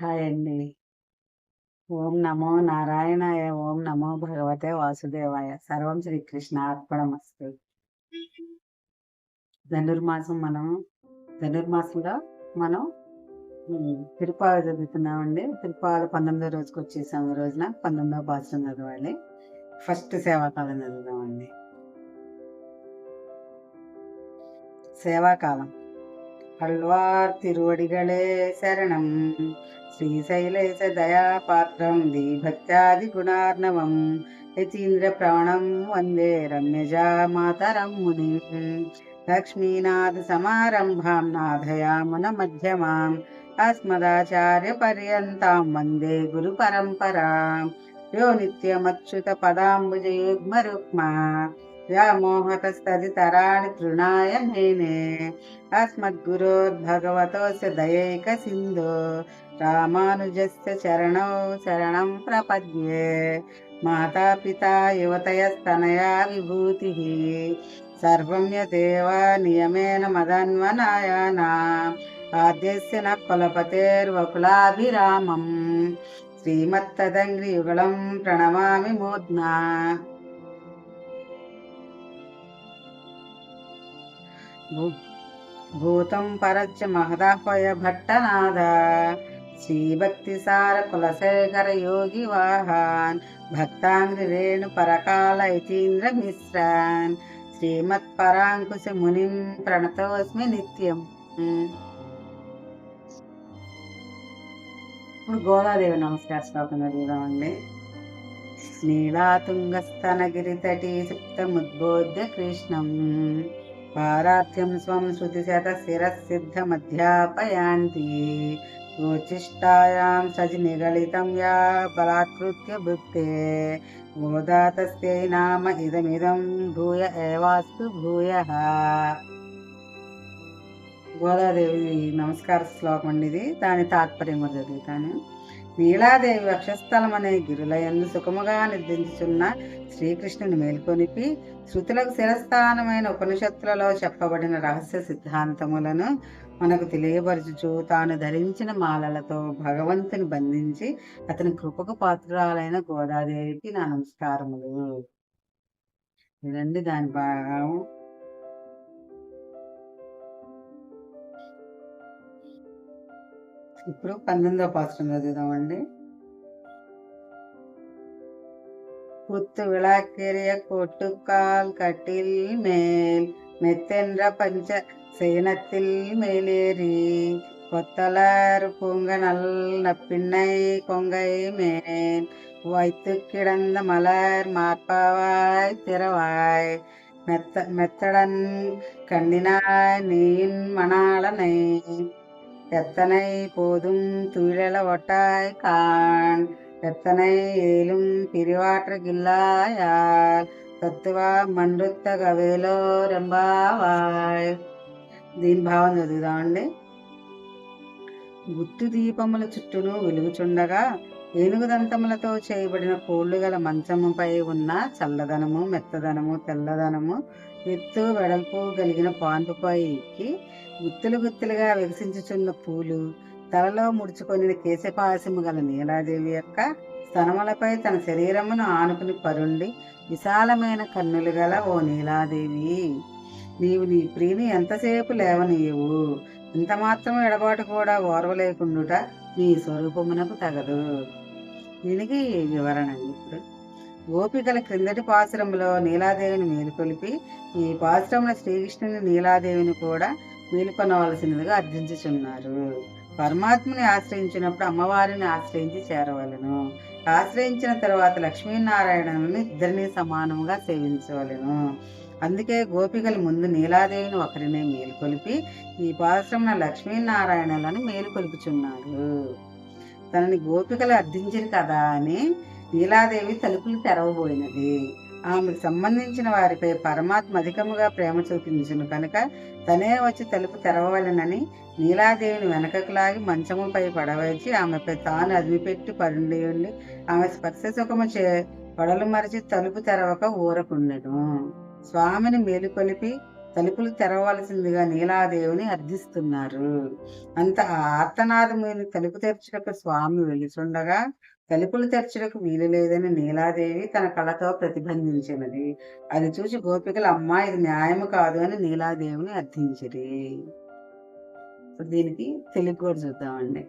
Hi అండి. ఓం నమో నారాయణాయ. ఓం నమో భగవతే వాసుదేవాయ. సర్వం శ్రీకృష్ణ అర్పణమస్తు. ధనుర్మాసంలో మనం తిరుపాలు చదువుతున్నామండి. తిరుపాలు 19వ రోజుకి వచ్చేసాం. ఈ రోజున 19వ పాసురం చదవాలి. ఫస్ట్ సేవాకాలం చదువుదామండి. సేవాకాలం. ஆழ்வார் திருவடிகளே சரணம். ஸ்ரீசைலேச தயாபாத்திரம் தீபக்தியாதி குணார்ணவம் யதீந்திர பிராணம் வந்தே ரம்யஜா மாதரம் முனிம். லக்ஷ்மீநாத சமாரம்பாம் நாதயாமுன மத்தியமாம் அஸ்மதாச்சார்ய பர்யந்தாம் வந்தே குரு பரம்பராம். யோ நித்யமచ్యుత పదాంబుజయుగ్మ రుక్మా వ్యామోహతస్తదితరాణి తృణాయ మేనే. अस्मद्गुरोर्भगवतोऽस्य दयैकसिन्धो रामानुजस्य चरणौ शरणं प्रपद्ये. मातापिता युवतयस्तनया विभूतिः सर्वं यदेव नियमेन मदन्वनायानाम् आद्यस्य न कुलपतेर्वकुलाभिरामम् श्रीमत्तदङ्घ्रियुगलं प्रणमामि मूर्ध्ना. భూతం పరచ్చ మహదాహ్వయ భట్టనాథ శ్రీభక్తిసార కులశేఖర యోగి వాహాన్ భక్తాంగ్రి రేణు పరకాల యతీంద్ర మిశ్రాన్ శ్రీమత్ పరాంకుశ మునిం ప్రణతోస్మి నిత్యం. ఇప్పుడు గోదాదేవి నమస్కార శ్లోకం చదువుదామండి. నీలాతుంగస్తనగిరితటీ సుప్తముద్బోధ్య కృష్ణం పారార్థ్యం స్వం శృతిశతశిరసిద్ధమధ్యాపయాంతి. గోచిష్టాయాం సజి నిగళితం యా బలాత్కృత్య భుక్తే గోదా తస్యై నామ ఇదమిదం భూయ ఏవాస్తు భూయః. గోదాదేవి నమస్కార శ్లోకం అండి ఇది. దాని తాత్పర్యం కూడా చదువుతాను. నీలాదేవి వక్షస్థలం అనే గిరులయందు సుఖముగా నిద్రించుచున్న శ్రీకృష్ణుని మేల్కొనిపి శృతులకు శిరస్థానమైన ఉపనిషత్తులలో చెప్పబడిన రహస్య సిద్ధాంతములను మనకు తెలియపరచుచు తాను ధరించిన మాలలతో భగవంతుని బంధించి అతని కృపకు పాత్రురాలైన గోదాదేవికి నా నమస్కారములు. ఇదండి దాని భాగం. ఇప్పుడు 19వ పాసురం చదువుదామండి. புத்து விளக்கெரிய கொட்டுக்கால் கட்டில் மேல் மெத்தென்ற பஞ்ச சேனத்தில் மேலேறி கொத்தலர் பூங்க நல்ல பின்னை கொங்கை மேல் வைத்து கிடந்த மலர் மார்பாவாய் திறவாய் மெத்தடன் கண்ணினாய் நீயின் மணாளனை எத்தனை போதும் துயிலெழ ஒட்டாய் கான் எத்தனை ஏலும் పిరివాట్రగిల్లాయాల్ తత్తువా మండుత్త గవేలో రెంబావాయ్. దీని భావం చదువుదామండి. గుత్తు దీపముల చుట్టూను వెలుగుచుండగా ఏనుగుదంతములతో చేయబడిన కోళ్లు గల మంచముపై ఉన్న చల్లదనము మెత్తదనము తెల్లదనము ఎత్తు వెడల్పు కలిగిన పాన్పుపై ఎక్కి గుత్తులు గుత్తులుగా వికసించుచున్న పూలు తలలో ముడుచుకొని కేశపాశము గల నీలాదేవి యొక్క స్తనములపై తన శరీరమును ఆనుకుని పరుండి విశాలమైన కన్నులు గల ఓ నీలాదేవి, నీవు నీ ప్రియుని ఎంతసేపు లేవనీయవు, ఇంత మాత్రం ఎడబాటు కూడా ఓర్వలేకుండుట నీ స్వరూపమునకు తగదు. దీనికి వివరణ. ఇప్పుడు గోపికల క్రిందటి పాసురంలో నీలాదేవిని మేలుకొలిపి ఈ పాసురంలో శ్రీకృష్ణుని నీలాదేవిని కూడా మేలుకొనవలసినదిగా అర్థించుచున్నారు. పరమాత్మని ఆశ్రయించినప్పుడు అమ్మవారిని ఆశ్రయించి చేరవలను. ఆశ్రయించిన తర్వాత లక్ష్మీనారాయణుని ఇద్దరిని సమానంగా సేవించవలను. అందుకే గోపికలు ముందు నీలాదేవిని ఒకరినే మేలుకొలిపి ఈ పాశ్రమ లక్ష్మీనారాయణులను మేలుకొలుపుచున్నారు. తనని గోపికలు అర్థించిన కదా అని నీలాదేవి తలుపులు తెరవబోయినది. ఆమెకు సంబంధించిన వారిపై పరమాత్మ అధికముగా ప్రేమ చూపించును కనుక తనే వచ్చి తలుపు తెరవవలెనని నీలాదేవిని వెనకకు లాగి మంచముపై పడవేసి ఆమెపై తాను అదిమిపెట్టి పరుండి ఉండి ఆమె స్పర్శ సుఖము పడలు మరిచి తలుపు తెరవక ఊరకుండెను. స్వామిని మేలుకొలిపి తలుపులు తెరవవలసిందిగా నీలాదేవిని అర్థిస్తున్నారు. అంత ఆ ఆర్తనాదం విని తలుపు తెరచుటకు స్వామి వెలుచుండగా తలుపులు తెరచుటకు వీలు లేదని నీలాదేవి తన కళ్ళతో ప్రతిబంధించినది. అది చూసి గోపికలు అమ్మా ఇది న్యాయము కాదు అని నీలాదేవిని అర్థించిరి. ఇప్పుడు దీనికి తెలుగు కూడా చూద్దామండి.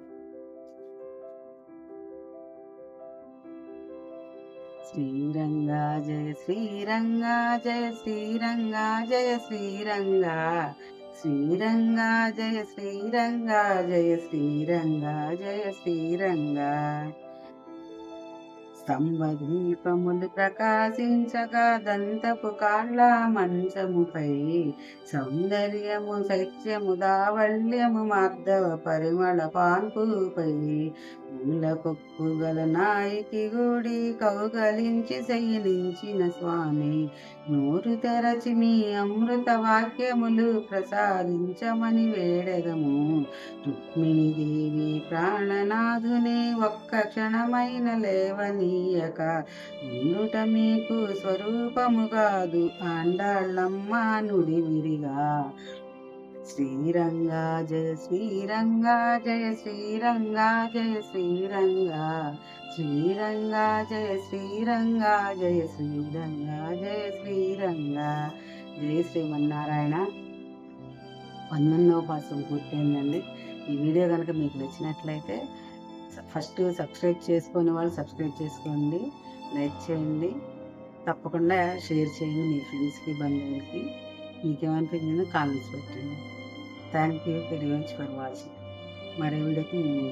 శ్రీరంగా జయ శ్రీరంగా జయ శ్రీరంగా జయ శ్రీరంగా శ్రీరంగా జయ శ్రీరంగా జయ శ్రీరంగా జయ శ్రీరంగా స్తంభదీపములు ప్రకాశించగా దంతపు కాళ్ళ మంచముపై సౌందర్యము సత్యము దావల్యము మార్ధవ పరిమళ పాన్పుపై మూల కొప్పు గల నాయకి గుడి కౌగలించి శయనించిన స్వామి నోరు తెరచి మీ అమృత వాక్యములు ప్రసాదించమని వేడెదము. రుక్మిణి దేవి ప్రాణనాథుని ఒక్క క్షణమైన లేవనీయక ఉండుట మీకు స్వరూపము కాదు ఆండాళ్ళమ్మ నుడి విరిగా. శ్రీరంగా జయ శ్రీరంగా జయ శ్రీరంగా జయ శ్రీరంగా శ్రీరంగా జయ శ్రీరంగా జయ శ్రీరంగా జయ శ్రీరంగా. జయ శ్రీమన్నారాయణ. 11వ పాఠం పూర్తయిందండి. ఈ వీడియో కనుక మీకు నచ్చినట్లయితే ఫస్ట్ సబ్స్క్రైబ్ చేసుకునే వాళ్ళు సబ్స్క్రైబ్ చేసుకోండి, లైక్ చేయండి, తప్పకుండా షేర్ చేయండి మీ ఫ్రెండ్స్కి బంధువులకి. మీకేమనిపించిందో కామెంట్స్ పెట్టండి. Thank you very much for watching. మరో వీడియోకి మేము